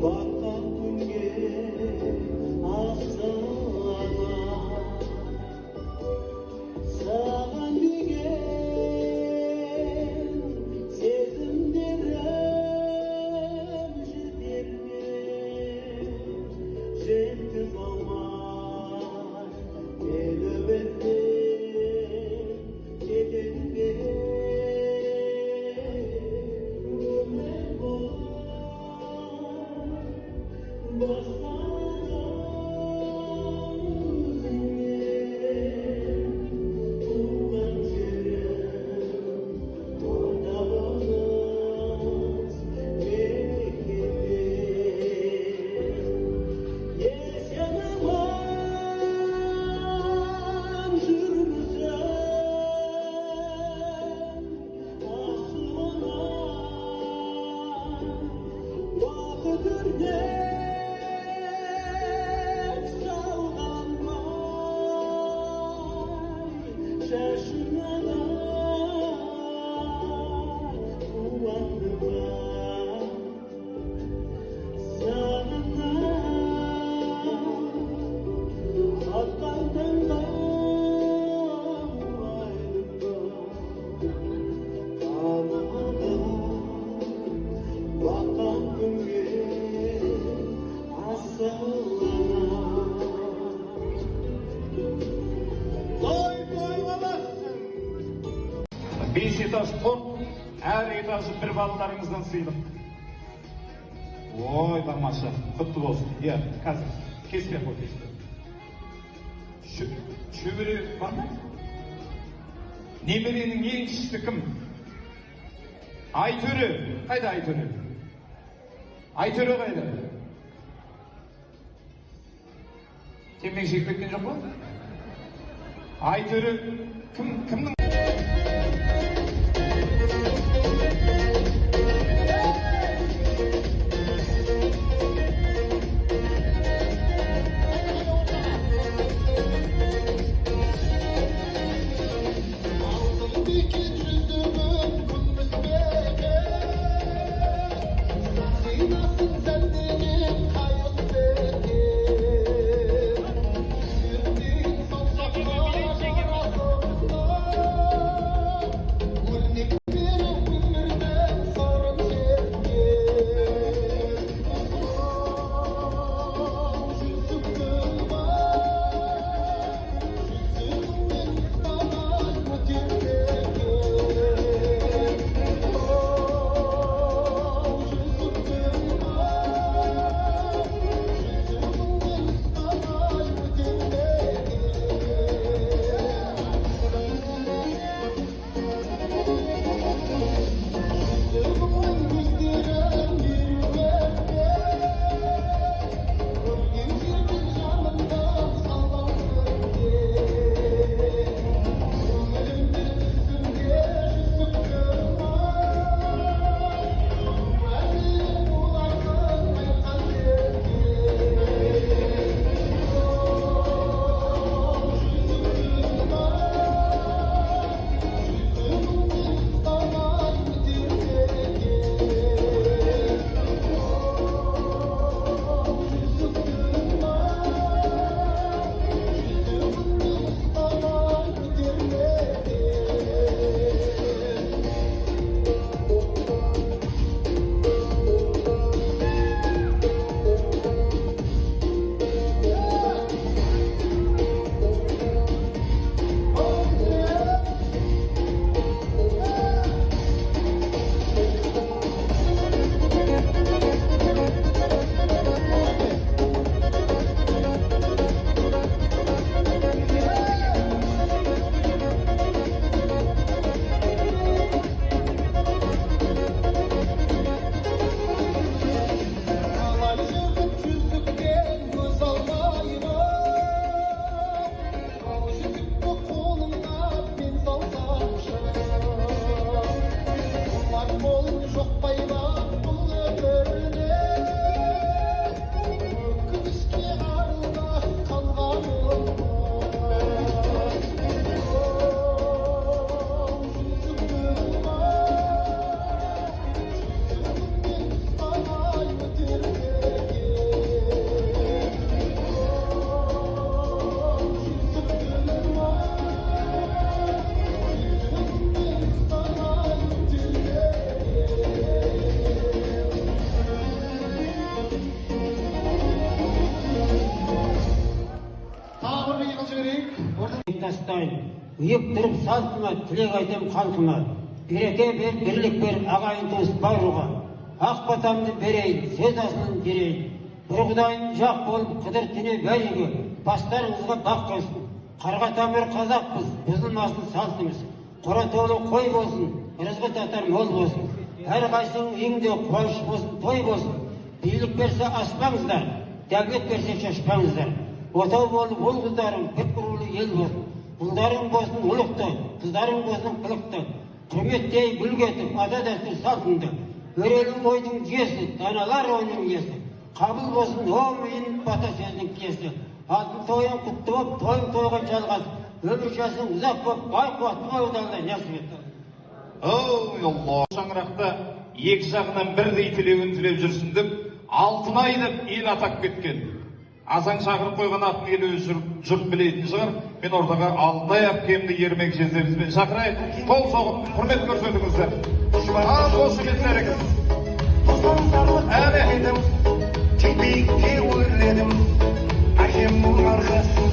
Bakkan günge asılana Sağan digen sezimlerim Jiterme Jettiz almay Elbette Jeterge Beş etаж торт, әр этажы бір балаларыңыздан сыйлық. Ой, тамаша, құтты болсын. Қазір, кеспе қой, кеспе. Шөбере бар ма? Немеренің ең кішісі кім? Айтөрі. Қайда Айтөрі? Айтөрі қайда? Темекі жеп кеткен жоқ па? Айтөрі кімнің? Үйіп тұрып салтыма, тілек айтам халқыма. Береке бер, бірлік бер, ағайын туыс баруға. Ақ батамды берейін, сөз асылын берейін. Бір құдайым жақ болып, қыдыр түне бәйігі, бастарыңызға бақ қойсын. Қарға тамыр қазақпыз, бұзылмасын салтымыз. Қора толы қой болсын, ырызғы татар мол болсын. Әр қайсың үйіңде қуаныш болсын, той болсын. Билік берсе аспаңыздар, дәулет берсе шашпаңыздар. Отау болып ол қыздарың, бір құрулы ел болсын. Ұлдарың болсын ұлықты, қыздарың болсын қылықты. Құрметтей бүлгетіп, ата дәстүр салтынды. Өрелің ойдың жүйесі, даналар ойының иесі. Қабыл болсын омиын бата сөздің киесі. Алтын тойын құтты боп, тойын тойға жалғасып, өмір жасың ұзақ боп, бай қуатты ойдалда нәсіп етті. Ой, Алла. Шаңырақта екі жағынан бірдей тілеуін тілеп жүрсін деп, Алтынай деп ел атап кеткен. Азаң шақырып қойған атын елі жұрт білетін шығар. Мен ортаға Алтынай әпкемді ермек жездерімізбен шақырайық. Қол соғып, құрмет көрсетіңіздер. Аз осы беттеріңіз. Әне. Тек биікке өрледім, әкемнің арқасын